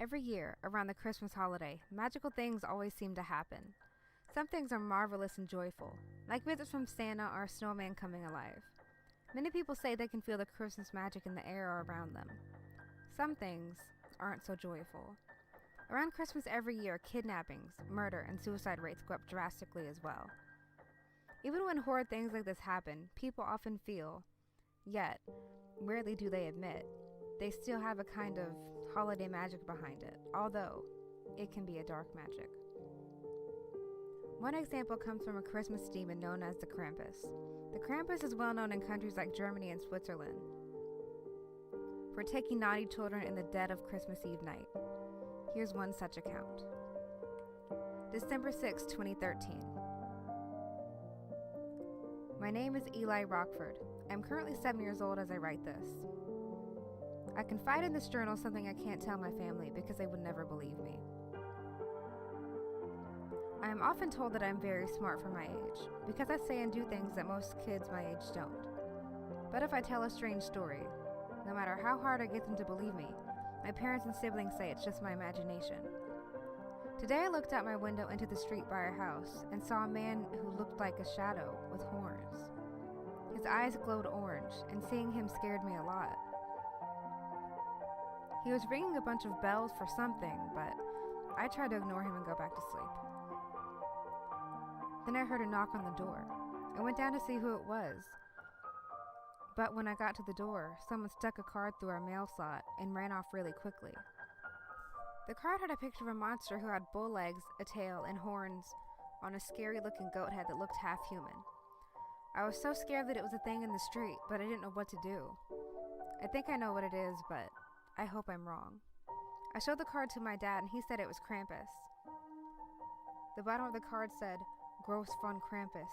Every year, around the Christmas holiday, magical things always seem to happen. Some things are marvelous and joyful, like visits from Santa or a snowman coming alive. Many people say they can feel the Christmas magic in the air or around them. Some things aren't so joyful. Around Christmas every year, kidnappings, murder, and suicide rates go up drastically as well. Even when horrid things like this happen, people often feel, yet rarely do they admit, they still have a kind of holiday magic behind it, although it can be a dark magic. One example comes from a Christmas demon known as the Krampus. The Krampus is well known in countries like Germany and Switzerland for taking naughty children in the dead of Christmas Eve night. Here's one such account. December 6, 2013. My name is Eli Rockford. I'm currently 7 years old as I write this. I confide in this journal something I can't tell my family because they would never believe me. I am often told that I am very smart for my age because I say and do things that most kids my age don't. But if I tell a strange story, no matter how hard I get them to believe me, my parents and siblings say it's just my imagination. Today I looked out my window into the street by our house and saw a man who looked like a shadow with horns. His eyes glowed orange, and seeing him scared me a lot. He was ringing a bunch of bells for something, but I tried to ignore him and go back to sleep. Then I heard a knock on the door. I went down to see who it was. But when I got to the door, someone stuck a card through our mail slot and ran off really quickly. The card had a picture of a monster who had bull legs, a tail, and horns on a scary-looking goat head that looked half human. I was so scared that it was a thing in the street, but I didn't know what to do. I think I know what it is, but I hope I'm wrong. I showed the card to my dad, and he said it was Krampus. The bottom of the card said, "Gross von Krampus."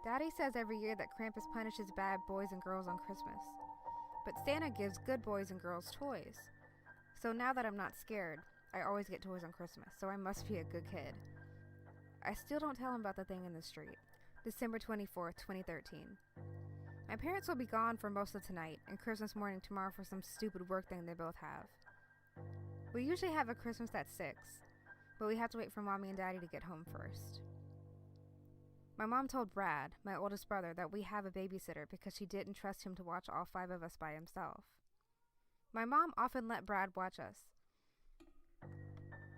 Daddy says every year that Krampus punishes bad boys and girls on Christmas. But Santa gives good boys and girls toys. So now that I'm not scared, I always get toys on Christmas, so I must be a good kid. I still don't tell him about the thing in the street. December 24th, 2013. My parents will be gone for most of tonight and Christmas morning tomorrow for some stupid work thing they both have. We usually have a Christmas at 6, but we have to wait for Mommy and Daddy to get home first. My mom told Brad, my oldest brother, that we have a babysitter because she didn't trust him to watch all 5 of us by himself. My mom often let Brad watch us,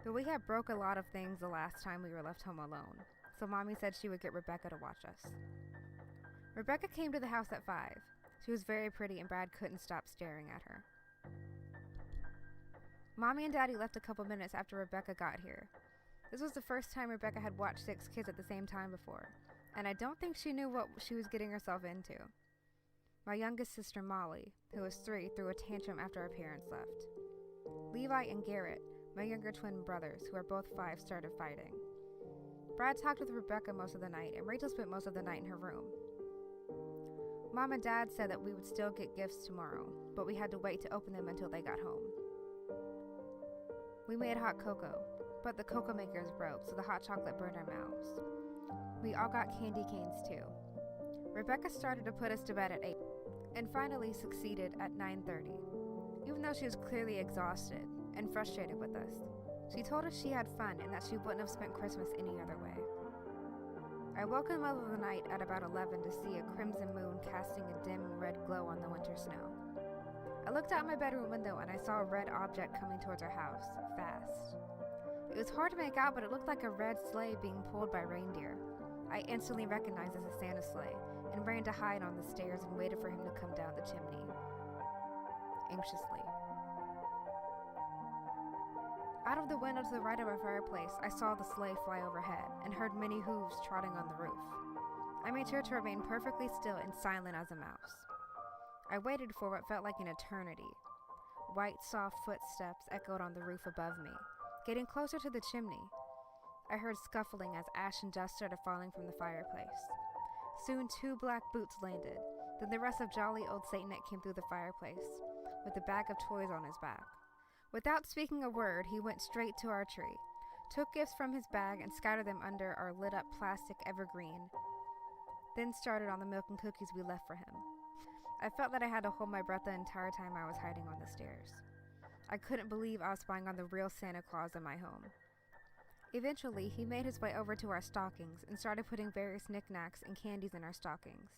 but we had broke a lot of things the last time we were left home alone, so Mommy said she would get Rebecca to watch us. Rebecca came to the house at 5. She was very pretty and Brad couldn't stop staring at her. Mommy and Daddy left a couple minutes after Rebecca got here. This was the first time Rebecca had watched 6 kids at the same time before, and I don't think she knew what she was getting herself into. My youngest sister Molly, who was 3, threw a tantrum after our parents left. Levi and Garrett, my younger twin brothers, who are both 5, started fighting. Brad talked with Rebecca most of the night, and Rachel spent most of the night in her room. Mom and Dad said that we would still get gifts tomorrow, but we had to wait to open them until they got home. We made hot cocoa, but the cocoa maker is broke, so the hot chocolate burned our mouths. We all got candy canes too. Rebecca started to put us to bed at 8, and finally succeeded at 9:30. Even though she was clearly exhausted and frustrated with us, she told us she had fun and that she wouldn't have spent Christmas any other way. I woke in the middle of the night at about 11 to see a crimson moon casting a dim red glow on the winter snow. I looked out my bedroom window and I saw a red object coming towards our house, fast. It was hard to make out, but it looked like a red sleigh being pulled by reindeer. I instantly recognized it as a Santa sleigh and ran to hide on the stairs and waited for him to come down the chimney, anxiously. Out of the window to the right of our fireplace, I saw the sleigh fly overhead and heard many hooves trotting on the roof. I made sure to remain perfectly still and silent as a mouse. I waited for what felt like an eternity. White, soft footsteps echoed on the roof above me, getting closer to the chimney. I heard scuffling as ash and dust started falling from the fireplace. Soon 2 black boots landed. Then the rest of jolly old Saint Nick came through the fireplace, with a bag of toys on his back. Without speaking a word, he went straight to our tree, took gifts from his bag and scattered them under our lit-up plastic evergreen, then started on the milk and cookies we left for him. I felt that I had to hold my breath the entire time I was hiding on the stairs. I couldn't believe I was spying on the real Santa Claus in my home. Eventually, he made his way over to our stockings and started putting various knickknacks and candies in our stockings.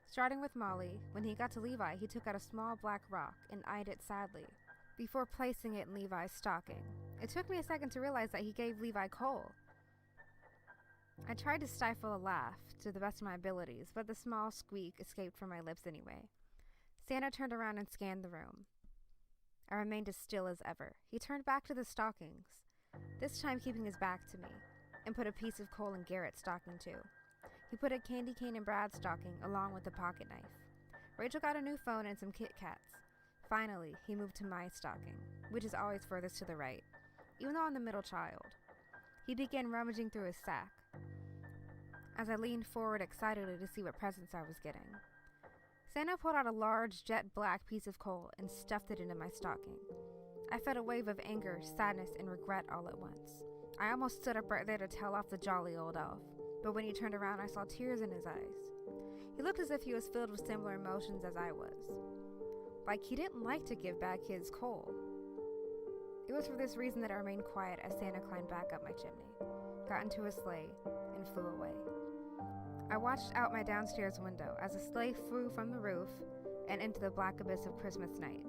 Starting with Molly, when he got to Levi, he took out a small black rock and eyed it sadly, before placing it in Levi's stocking. It took me a second to realize that he gave Levi coal. I tried to stifle a laugh to the best of my abilities, but the small squeak escaped from my lips anyway. Santa turned around and scanned the room. I remained as still as ever. He turned back to the stockings, this time keeping his back to me, and put a piece of coal in Garrett's stocking too. He put a candy cane in Brad's stocking along with a pocket knife. Rachel got a new phone and some Kit Kats. Finally, he moved to my stocking, which is always furthest to the right, even though I'm the middle child. He began rummaging through his sack, as I leaned forward excitedly to see what presents I was getting. Santa pulled out a large jet black piece of coal and stuffed it into my stocking. I felt a wave of anger, sadness, and regret all at once. I almost stood up right there to tell off the jolly old elf, but when he turned around I saw tears in his eyes. He looked as if he was filled with similar emotions as I was. Like he didn't like to give bad kids coal. It was for this reason that I remained quiet as Santa climbed back up my chimney, got into a sleigh, and flew away. I watched out my downstairs window as the sleigh flew from the roof and into the black abyss of Christmas night.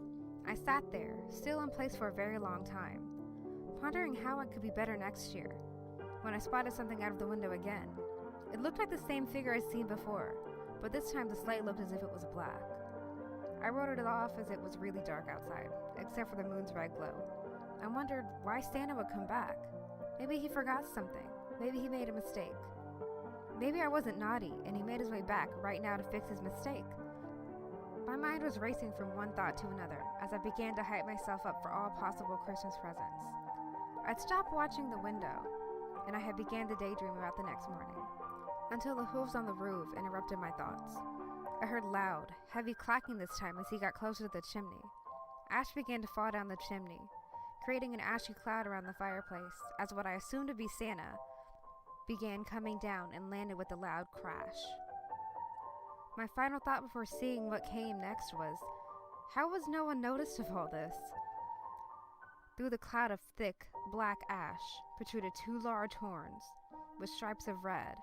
I sat there, still in place for a very long time, pondering how it could be better next year, when I spotted something out of the window again. It looked like the same figure I'd seen before, but this time the sleigh looked as if it was black. I wrote it off as it was really dark outside, except for the moon's red glow. I wondered why Santa would come back. Maybe he forgot something. Maybe he made a mistake. Maybe I wasn't naughty, and he made his way back right now to fix his mistake. My mind was racing from one thought to another as I began to hype myself up for all possible Christmas presents. I'd stopped watching the window, and I had began to daydream about the next morning, until the hooves on the roof interrupted my thoughts. I heard loud, heavy clacking this time as he got closer to the chimney. Ash began to fall down the chimney, creating an ashy cloud around the fireplace as what I assumed to be Santa began coming down and landed with a loud crash. My final thought before seeing what came next was, how was no one noticed of all this? Through the cloud of thick, black ash protruded two large horns with stripes of red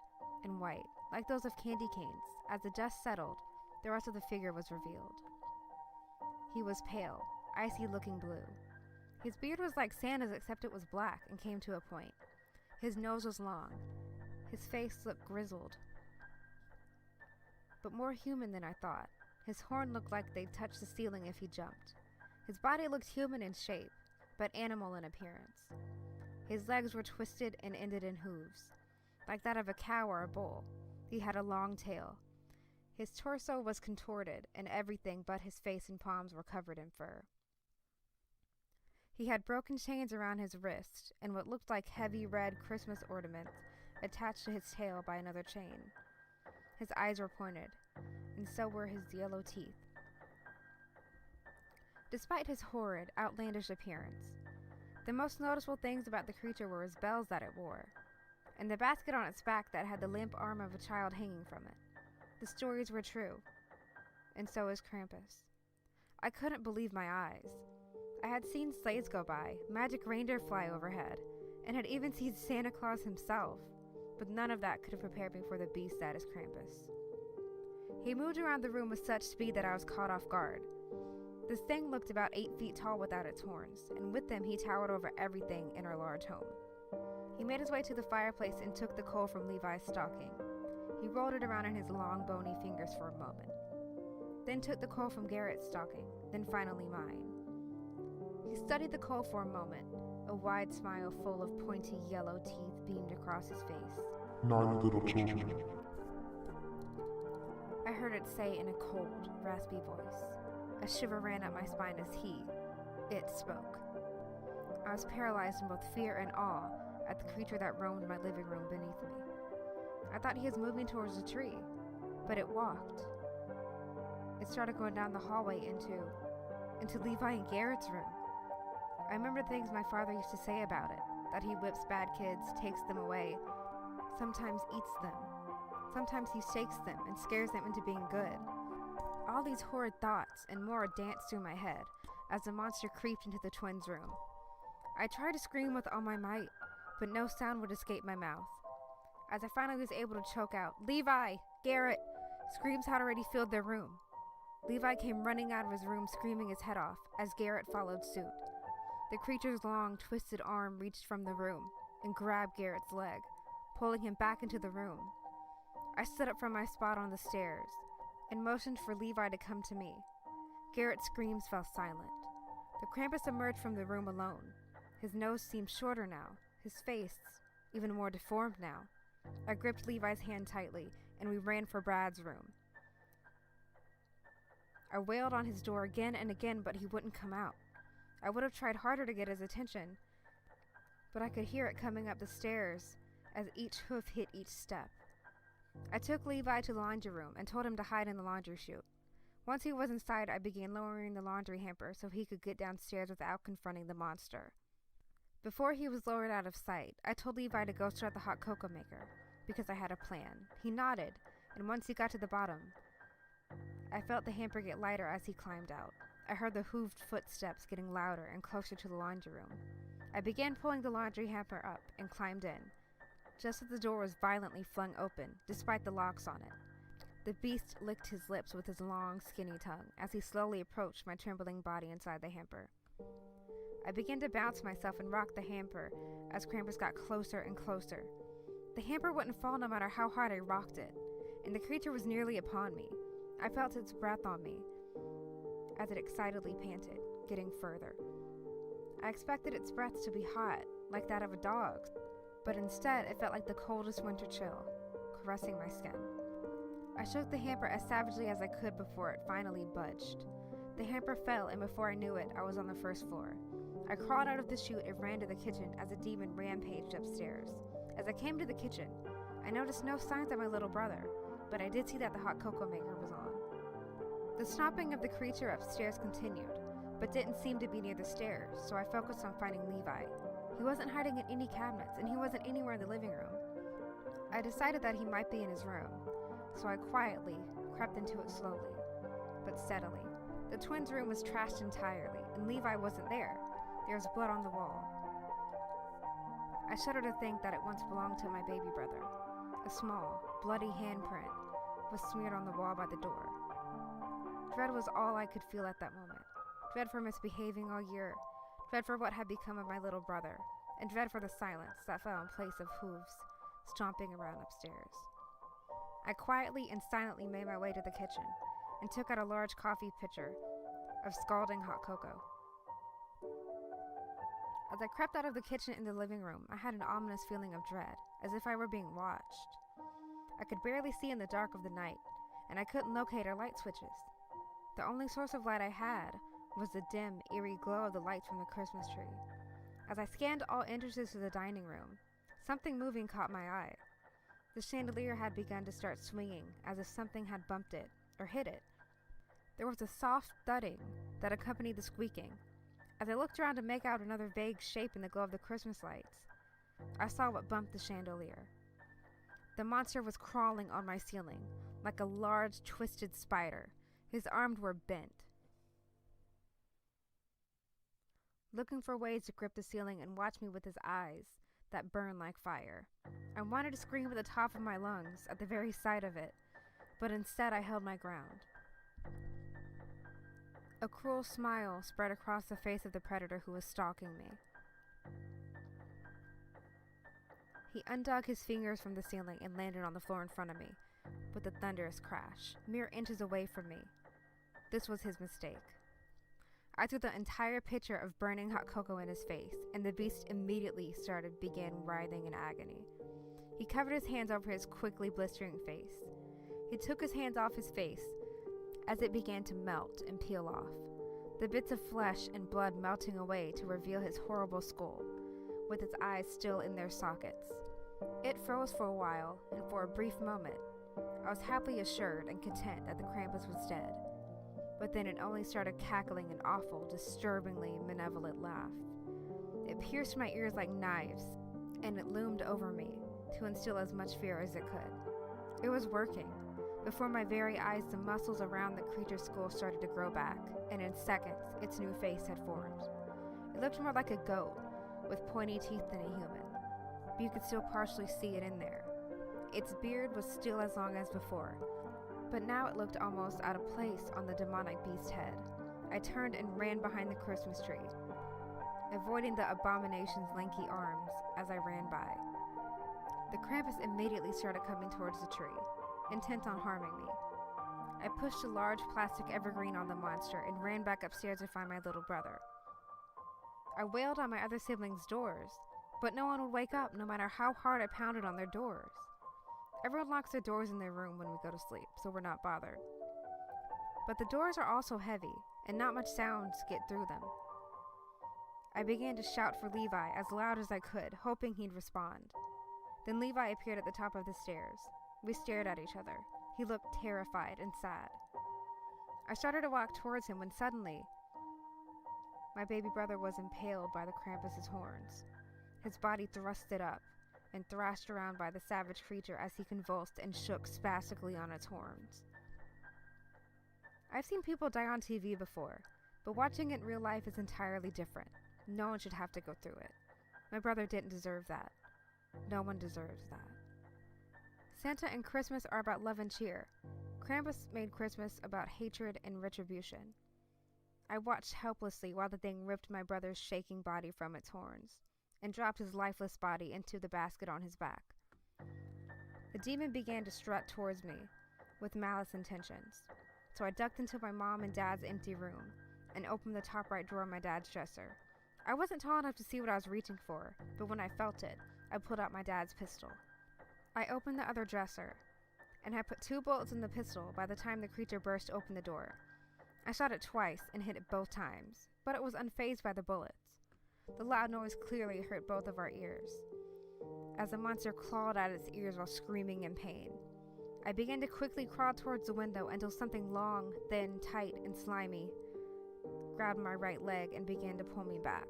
and white, like those of candy canes. As the dust settled, the rest of the figure was revealed. He was pale, icy-looking blue. His beard was like Santa's except it was black and came to a point. His nose was long. His face looked grizzled, but more human than I thought. His horn looked like they'd touch the ceiling if he jumped. His body looked human in shape, but animal in appearance. His legs were twisted and ended in hooves, like that of a cow or a bull. He had a long tail. His torso was contorted, and everything but his face and palms were covered in fur. He had broken chains around his wrist, and what looked like heavy red Christmas ornaments attached to his tail by another chain. His eyes were pointed, and so were his yellow teeth. Despite his horrid, outlandish appearance, the most noticeable things about the creature were his bells that it wore, and the basket on its back that had the limp arm of a child hanging from it. The stories were true, and so is Krampus. I couldn't believe my eyes. I had seen sleighs go by, magic reindeer fly overhead, and had even seen Santa Claus himself, but none of that could have prepared me for the beast that is Krampus. He moved around the room with such speed that I was caught off guard. This thing looked about 8 feet tall without its horns, and with them he towered over everything in our large home. He made his way to the fireplace and took the coal from Levi's stocking. He rolled it around in his long, bony fingers for a moment, then took the coal from Garrett's stocking, then finally mine. He studied the coal for a moment. A wide smile full of pointy yellow teeth beamed across his face. 9 little children. I heard it say in a cold, raspy voice. A shiver ran up my spine as it spoke. I was paralyzed in both fear and awe at the creature that roamed my living room beneath me. I thought he was moving towards the tree, but it walked. It started going down the hallway into Levi and Garrett's room. I remember things my father used to say about it, that he whips bad kids, takes them away, sometimes eats them. Sometimes he shakes them and scares them into being good. All these horrid thoughts and more danced through my head, as the monster creeped into the twins' room. I tried to scream with all my might, but no sound would escape my mouth. As I finally was able to choke out, "Levi! Garrett!" screams had already filled their room. Levi came running out of his room screaming his head off as Garrett followed suit. The creature's long, twisted arm reached from the room and grabbed Garrett's leg, pulling him back into the room. I stood up from my spot on the stairs and motioned for Levi to come to me. Garrett's screams fell silent. The Krampus emerged from the room alone. His nose seemed shorter now, his face even more deformed now. I gripped Levi's hand tightly, and we ran for Brad's room. I wailed on his door again and again, but he wouldn't come out. I would have tried harder to get his attention, but I could hear it coming up the stairs as each hoof hit each step. I took Levi to the laundry room and told him to hide in the laundry chute. Once he was inside, I began lowering the laundry hamper so he could get downstairs without confronting the monster. Before he was lowered out of sight, I told Levi to go start the hot cocoa maker, because I had a plan. He nodded, and once he got to the bottom, I felt the hamper get lighter as he climbed out. I heard the hooved footsteps getting louder and closer to the laundry room. I began pulling the laundry hamper up and climbed in, just as the door was violently flung open, despite the locks on it. The beast licked his lips with his long, skinny tongue as he slowly approached my trembling body inside the hamper. I began to bounce myself and rock the hamper as Krampus got closer and closer. The hamper wouldn't fall no matter how hard I rocked it, and the creature was nearly upon me. I felt its breath on me as it excitedly panted, getting further. I expected its breath to be hot, like that of a dog's, but instead it felt like the coldest winter chill, caressing my skin. I shook the hamper as savagely as I could before it finally budged. The hamper fell, and before I knew it, I was on the first floor. I crawled out of the chute and ran to the kitchen as a demon rampaged upstairs. As I came to the kitchen, I noticed no signs of my little brother, but I did see that the hot cocoa maker was on. The stomping of the creature upstairs continued, but didn't seem to be near the stairs, so I focused on finding Levi. He wasn't hiding in any cabinets, and he wasn't anywhere in the living room. I decided that he might be in his room, so I quietly crept into it slowly, but steadily. The twins' room was trashed entirely, and Levi wasn't there. There was blood on the wall. I shudder to think that it once belonged to my baby brother. A small, bloody handprint was smeared on the wall by the door. Dread was all I could feel at that moment. Dread for misbehaving all year, dread for what had become of my little brother, and dread for the silence that fell in place of hooves stomping around upstairs. I quietly and silently made my way to the kitchen and took out a large coffee pitcher of scalding hot cocoa. As I crept out of the kitchen in the living room, I had an ominous feeling of dread, as if I were being watched. I could barely see in the dark of the night, and I couldn't locate our light switches. The only source of light I had was the dim, eerie glow of the lights from the Christmas tree. As I scanned all entrances to the dining room, something moving caught my eye. The chandelier had begun to start swinging, as if something had bumped it or hit it. There was a soft thudding that accompanied the squeaking. As I looked around to make out another vague shape in the glow of the Christmas lights, I saw what bumped the chandelier. The monster was crawling on my ceiling, like a large, twisted spider. His arms were bent, looking for ways to grip the ceiling and watch me with his eyes that burned like fire. I wanted to scream at the top of my lungs at the very sight of it, but instead I held my ground. A cruel smile spread across the face of the predator who was stalking me. He undug his fingers from the ceiling and landed on the floor in front of me, with a thunderous crash, mere inches away from me. This was his mistake. I threw the entire pitcher of burning hot cocoa in his face, and the beast immediately began writhing in agony. He covered his hands over his quickly blistering face. He took his hands off his face as it began to melt and peel off, the bits of flesh and blood melting away to reveal his horrible skull, with its eyes still in their sockets. It froze for a while, and for a brief moment, I was happily assured and content that the Krampus was dead. But then it only started cackling an awful, disturbingly malevolent laugh. It pierced my ears like knives, and it loomed over me to instill as much fear as it could. It was working. Before my very eyes, the muscles around the creature's skull started to grow back, and in seconds, its new face had formed. It looked more like a goat, with pointy teeth than a human, but you could still partially see it in there. Its beard was still as long as before, but now it looked almost out of place on the demonic beast head. I turned and ran behind the Christmas tree, avoiding the abomination's lanky arms as I ran by. The Krampus immediately started coming towards the tree, intent on harming me. I pushed a large plastic evergreen on the monster and ran back upstairs to find my little brother. I wailed on my other siblings' doors, but no one would wake up no matter how hard I pounded on their doors. Everyone locks their doors in their room when we go to sleep, so we're not bothered. But the doors are also heavy, and not much sounds get through them. I began to shout for Levi as loud as I could, hoping he'd respond. Then Levi appeared at the top of the stairs. We stared at each other. He looked terrified and sad. I started to walk towards him when suddenly, my baby brother was impaled by the Krampus's horns. His body thrusted up and thrashed around by the savage creature as he convulsed and shook spastically on its horns. I've seen people die on TV before, but watching it in real life is entirely different. No one should have to go through it. My brother didn't deserve that. No one deserves that. Santa and Christmas are about love and cheer. Krampus made Christmas about hatred and retribution. I watched helplessly while the thing ripped my brother's shaking body from its horns and dropped his lifeless body into the basket on his back. The demon began to strut towards me with malice intentions, so I ducked into my mom and dad's empty room and opened the top right drawer of my dad's dresser. I wasn't tall enough to see what I was reaching for, but when I felt it, I pulled out my dad's pistol. I opened the other dresser, and had put 2 bullets in the pistol by the time the creature burst open the door. I shot it twice and hit it both times, but it was unfazed by the bullets. The loud noise clearly hurt both of our ears, as the monster clawed at its ears while screaming in pain. I began to quickly crawl towards the window until something long, thin, tight, and slimy grabbed my right leg and began to pull me back.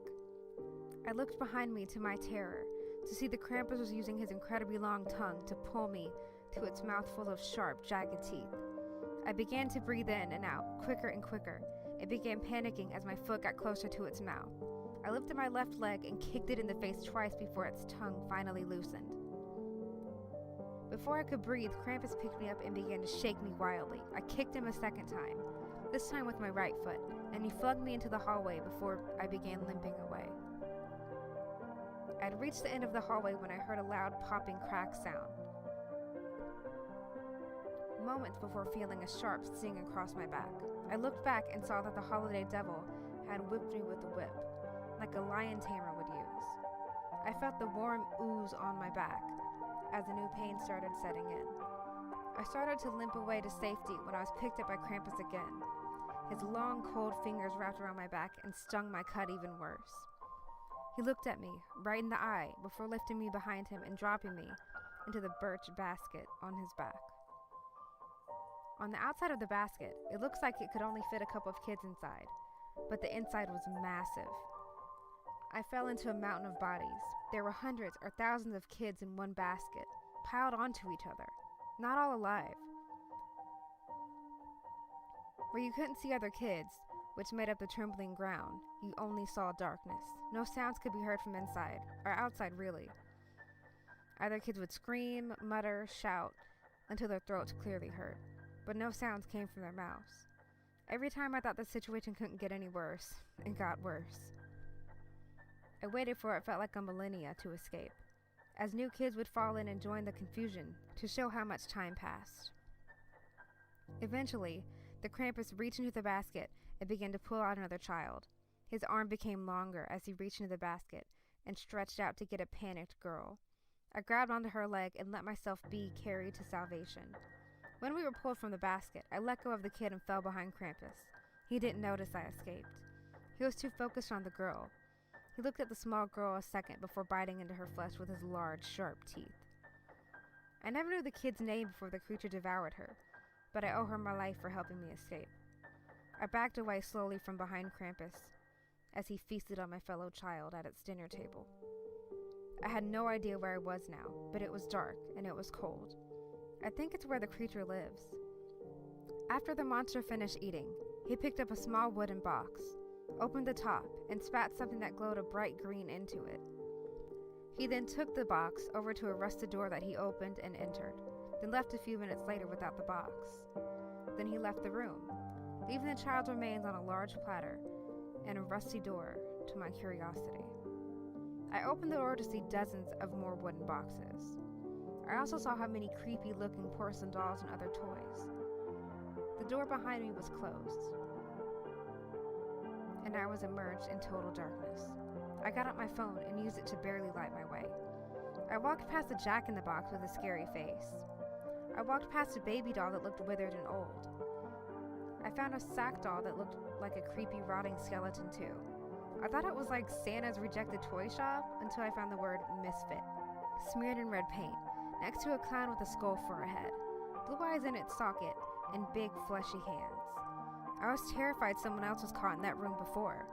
I looked behind me to my terror to see the Krampus was using his incredibly long tongue to pull me to its mouth full of sharp, jagged teeth. I began to breathe in and out, quicker and quicker. It began panicking as my foot got closer to its mouth. I lifted my left leg and kicked it in the face twice before its tongue finally loosened. Before I could breathe, Krampus picked me up and began to shake me wildly. I kicked him a second time, this time with my right foot, and he flung me into the hallway before I began limping away. I had reached the end of the hallway when I heard a loud popping crack sound. Moments before feeling a sharp sting across my back. I looked back and saw that the holiday devil had whipped me with a whip, like a lion tamer would use. I felt the warm ooze on my back as the new pain started setting in. I started to limp away to safety when I was picked up by Krampus again. His long, cold fingers wrapped around my back and stung my cut even worse. He looked at me, right in the eye, before lifting me behind him and dropping me into the birch basket on his back. On the outside of the basket, it looks like it could only fit a couple of kids inside, but the inside was massive. I fell into a mountain of bodies. There were hundreds or thousands of kids in one basket, piled onto each other, not all alive. Where you couldn't see other kids, which made up the trembling ground, you only saw darkness. No sounds could be heard from inside, or outside really. Either kids would scream, mutter, shout, until their throats clearly hurt, but no sounds came from their mouths. Every time I thought the situation couldn't get any worse, it got worse. I waited for what felt like a millennia to escape, as new kids would fall in and join the confusion to show how much time passed. Eventually, the Krampus reached into the basket and began to pull out another child. His arm became longer as he reached into the basket and stretched out to get a panicked girl. I grabbed onto her leg and let myself be carried to salvation. When we were pulled from the basket, I let go of the kid and fell behind Krampus. He didn't notice I escaped. He was too focused on the girl. He looked at the small girl a second before biting into her flesh with his large, sharp teeth. I never knew the kid's name before the creature devoured her, but I owe her my life for helping me escape. I backed away slowly from behind Krampus as he feasted on my fellow child at its dinner table. I had no idea where I was now, but it was dark and it was cold. I think it's where the creature lives. After the monster finished eating, he picked up a small wooden box, opened the top, and spat something that glowed a bright green into it. He then took the box over to a rusted door that he opened and entered, then left a few minutes later without the box. Then he left the room, leaving the child's remains on a large platter and a rusty door to my curiosity. I opened the door to see dozens of more wooden boxes. I also saw how many creepy-looking porcelain dolls and other toys. The door behind me was closed, and I was immersed in total darkness. I got out my phone and used it to barely light my way. I walked past the jack-in-the-box with a scary face. I walked past a baby doll that looked withered and old. I found a sack doll that looked like a creepy, rotting skeleton too. I thought it was like Santa's rejected toy shop until I found the word misfit, smeared in red paint, next to a clown with a skull for a head, blue eyes in its socket, and big, fleshy hands. I was terrified someone else was caught in that room before.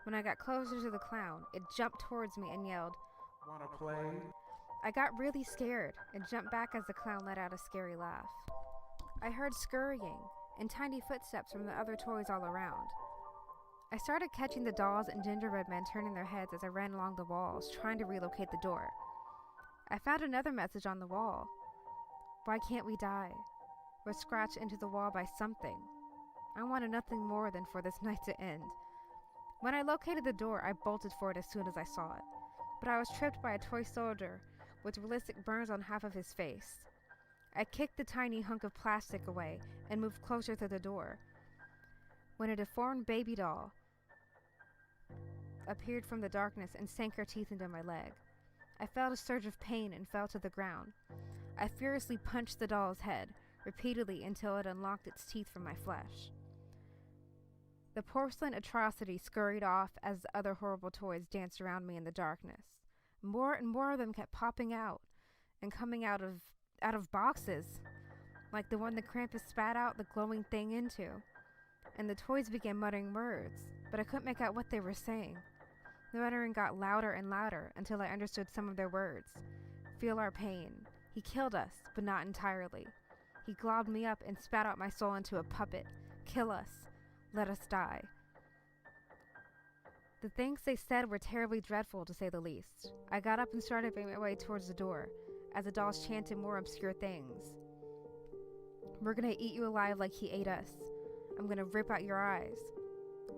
When I got closer to the clown, it jumped towards me and yelled, Wanna play? I got really scared and jumped back as the clown let out a scary laugh. I heard scurrying and tiny footsteps from the other toys all around. I started catching the dolls and gingerbread men turning their heads as I ran along the walls, trying to relocate the door. I found another message on the wall. Why can't we die? Was scratched into the wall by something. I wanted nothing more than for this night to end. When I located the door, I bolted for it as soon as I saw it. But I was tripped by a toy soldier with realistic burns on half of his face. I kicked the tiny hunk of plastic away and moved closer to the door, when a deformed baby doll appeared from the darkness and sank her teeth into my leg. I felt a surge of pain and fell to the ground. I furiously punched the doll's head repeatedly until it unlocked its teeth from my flesh. The porcelain atrocity scurried off as the other horrible toys danced around me in the darkness. More and more of them kept popping out and coming out of boxes, like the one the Krampus spat out the glowing thing into. And the toys began muttering words, but I couldn't make out what they were saying. The muttering got louder and louder until I understood some of their words. Feel our pain. He killed us, but not entirely. He globbed me up and spat out my soul into a puppet. Kill us. Let us die. The things they said were terribly dreadful, to say the least. I got up and started making my way towards the door, as the dolls chanted more obscure things. We're gonna eat you alive like he ate us. I'm gonna rip out your eyes.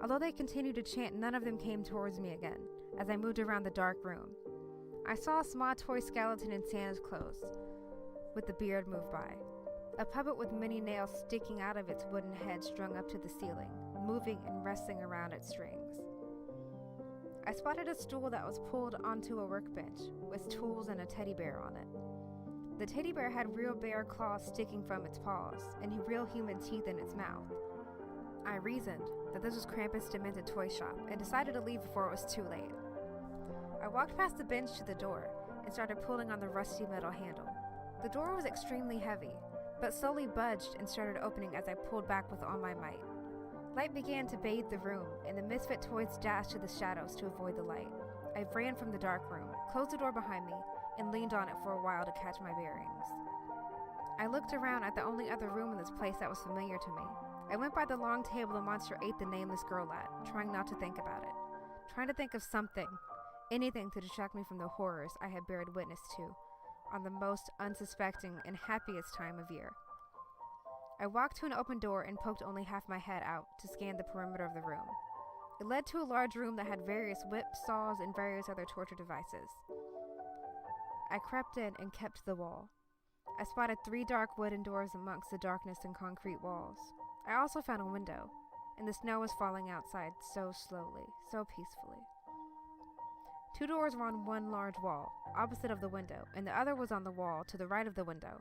Although they continued to chant, none of them came towards me again, as I moved around the dark room. I saw a small toy skeleton in Santa's clothes, with the beard move by. A puppet with many nails sticking out of its wooden head strung up to the ceiling, moving and wrestling around its strings. I spotted a stool that was pulled onto a workbench, with tools and a teddy bear on it. The teddy bear had real bear claws sticking from its paws, and real human teeth in its mouth. I reasoned that this was Krampus' demented toy shop, and decided to leave before it was too late. I walked past the bench to the door, and started pulling on the rusty metal handle. The door was extremely heavy, but slowly budged and started opening as I pulled back with all my might. Light began to bathe the room, and the misfit toys dashed to the shadows to avoid the light. I ran from the dark room, closed the door behind me, and leaned on it for a while to catch my bearings. I looked around at the only other room in this place that was familiar to me. I went by the long table the monster ate the nameless girl at, trying not to think about it. Trying to think of something, anything to distract me from the horrors I had bared witness to on the most unsuspecting and happiest time of year. I walked to an open door and poked only half my head out to scan the perimeter of the room. It led to a large room that had various whips, saws, and various other torture devices. I crept in and kept to the wall. I spotted 3 dark wooden doors amongst the darkness and concrete walls. I also found a window, and the snow was falling outside so slowly, so peacefully. 2 doors were on one large wall, opposite of the window, and the other was on the wall to the right of the window.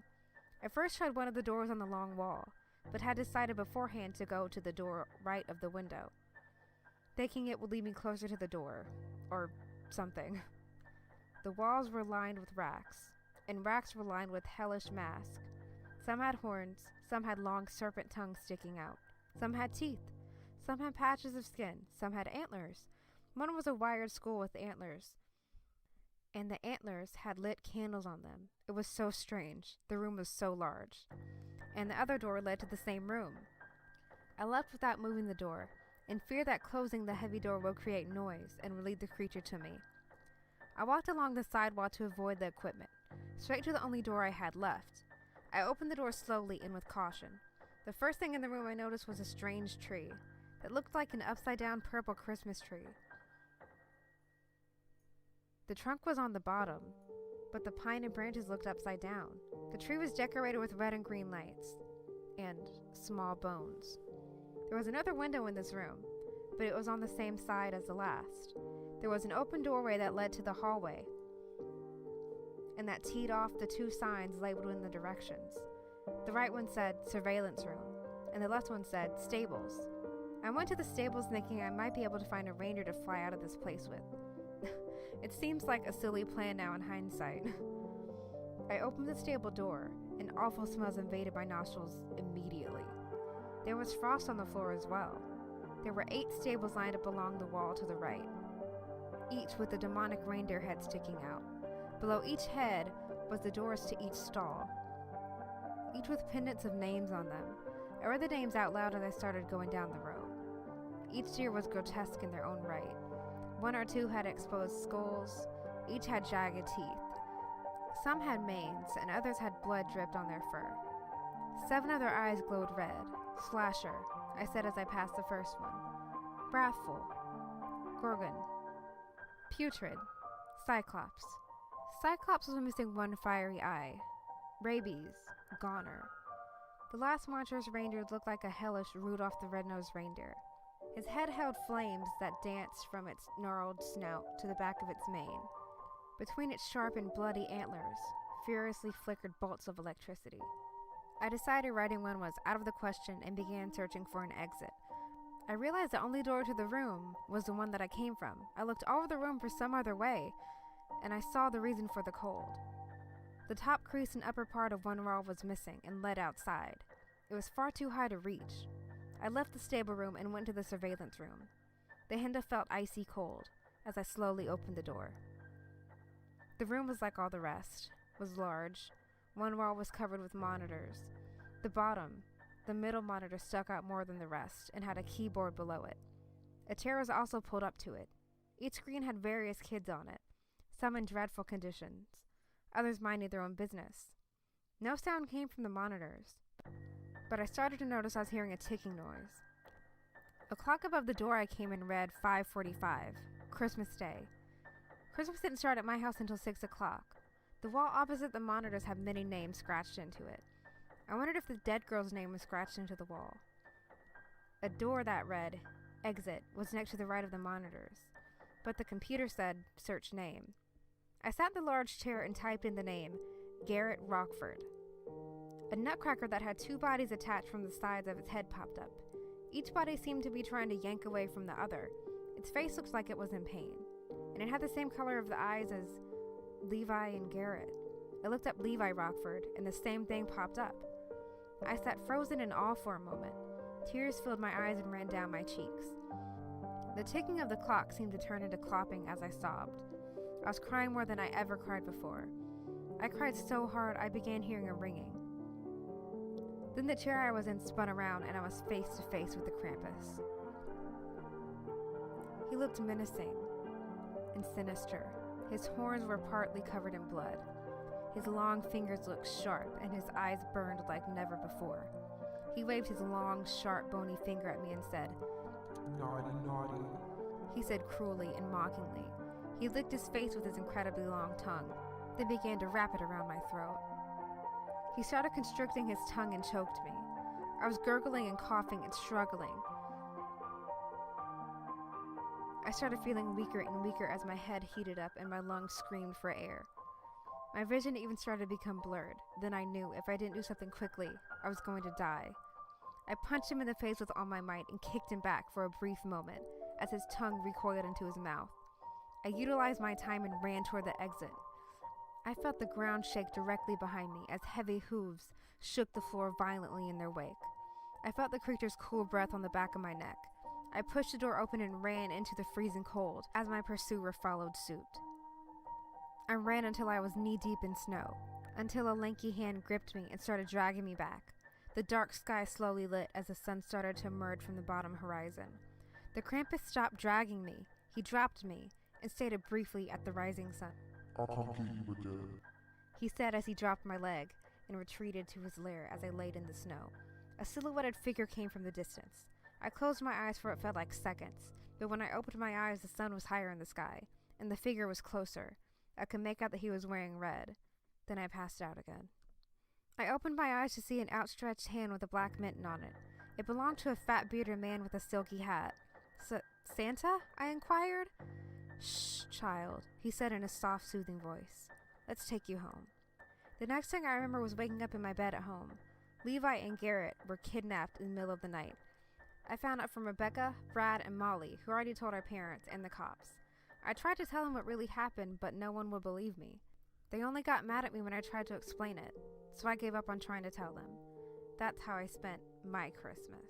I first tried one of the doors on the long wall, but had decided beforehand to go to the door right of the window, thinking it would lead me closer to the door, or something. The walls were lined with racks, and racks were lined with hellish masks. Some had horns, some had long serpent tongues sticking out, some had teeth, some had patches of skin, some had antlers. One was a wired skull with antlers, and the antlers had lit candles on them. It was so strange. The room was so large. And the other door led to the same room, I left without moving the door, in fear that closing the heavy door will create noise and lead the creature to me. I walked along the sidewalk to avoid the equipment, straight to the only door I had left. I opened the door slowly and with caution. The first thing in the room I noticed was a strange tree that looked like an upside-down purple Christmas tree. The trunk was on the bottom, but the pine and branches looked upside down. The tree was decorated with red and green lights and small bones. There was another window in this room, but it was on the same side as the last. There was an open doorway that led to the hallway, and that teed off the two signs labeled in the directions. The right one said surveillance room, and the left one said stables. I went to the stables thinking I might be able to find a reindeer to fly out of this place with. It seems like a silly plan now in hindsight. I opened the stable door, and awful smells invaded my nostrils immediately. There was frost on the floor as well. There were 8 stables lined up along the wall to the right, each with a demonic reindeer head sticking out. Below each head was the doors to each stall, each with pendants of names on them. I read the names out loud as I started going down the row. Each deer was grotesque in their own right. 1 or 2 had exposed skulls, each had jagged teeth. Some had manes, and others had blood dripped on their fur. 7 of their eyes glowed red. Slasher, I said as I passed the first one. Wrathful, Gorgon, Putrid, Cyclops. Cyclops was missing 1 fiery eye. Rabies, Goner. The last monstrous reindeer looked like a hellish Rudolph the Red-Nosed Reindeer. His head held flames that danced from its gnarled snout to the back of its mane. Between its sharp and bloody antlers, furiously flickered bolts of electricity. I decided writing one was out of the question and began searching for an exit. I realized the only door to the room was the one that I came from. I looked all over the room for some other way, and I saw the reason for the cold. The top crease and upper part of one wall was missing and led outside. It was far too high to reach. I left the stable room and went to the surveillance room. The hinda felt icy cold as I slowly opened the door. The room was like all the rest, was large. One wall was covered with monitors. The middle monitor stuck out more than the rest and had a keyboard below it. A chair was also pulled up to it. Each screen had various kids on it, some in dreadful conditions, others minding their own business. No sound came from the monitors, but I started to notice I was hearing a ticking noise. A clock above the door I came in read 5:45, Christmas Day. Christmas didn't start at my house until 6 o'clock. The wall opposite the monitors had many names scratched into it. I wondered if the dead girl's name was scratched into the wall. A door that read, exit, was next to the right of the monitors, but the computer said, search name. I sat in the large chair and typed in the name, Garrett Rockford. A nutcracker that had 2 bodies attached from the sides of its head popped up. Each body seemed to be trying to yank away from the other. Its face looked like it was in pain, and it had the same color of the eyes as Levi and Garrett. I looked up Levi Rockford, and the same thing popped up. I sat frozen in awe for a moment. Tears filled my eyes and ran down my cheeks. The ticking of the clock seemed to turn into clopping as I sobbed. I was crying more than I ever cried before. I cried so hard I began hearing a ringing. Then the chair I was in spun around and I was face to face with the Krampus. He looked menacing and sinister. His horns were partly covered in blood. His long fingers looked sharp and his eyes burned like never before. He waved his long, sharp, bony finger at me and said, Naughty, naughty. He said cruelly and mockingly. He licked his face with his incredibly long tongue, then began to wrap it around my throat. He started constricting his tongue and choked me. I was gurgling and coughing and struggling. I started feeling weaker and weaker as my head heated up and my lungs screamed for air. My vision even started to become blurred. Then I knew if I didn't do something quickly, I was going to die. I punched him in the face with all my might and kicked him back for a brief moment as his tongue recoiled into his mouth. I utilized my time and ran toward the exit. I felt the ground shake directly behind me as heavy hooves shook the floor violently in their wake. I felt the creature's cool breath on the back of my neck. I pushed the door open and ran into the freezing cold as my pursuer followed suit. I ran until I was knee-deep in snow, until a lanky hand gripped me and started dragging me back. The dark sky slowly lit as the sun started to emerge from the bottom horizon. The Krampus stopped dragging me. He dropped me and stared briefly at the rising sun. I'll come get you again. He said as he dropped my leg and retreated to his lair as I laid in the snow. A silhouetted figure came from the distance. I closed my eyes for what felt like seconds, but when I opened my eyes, the sun was higher in the sky, and the figure was closer. I could make out that he was wearing red. Then I passed out again. I opened my eyes to see an outstretched hand with a black mitten on it. It belonged to a fat bearded man with a silky hat. Santa? I inquired. Shh, child, he said in a soft, soothing voice. Let's take you home. The next thing I remember was waking up in my bed at home. Levi and Garrett were kidnapped in the middle of the night. I found out from Rebecca, Brad, and Molly, who already told our parents and the cops. I tried to tell them what really happened, but no one would believe me. They only got mad at me when I tried to explain it, so I gave up on trying to tell them. That's how I spent my Christmas.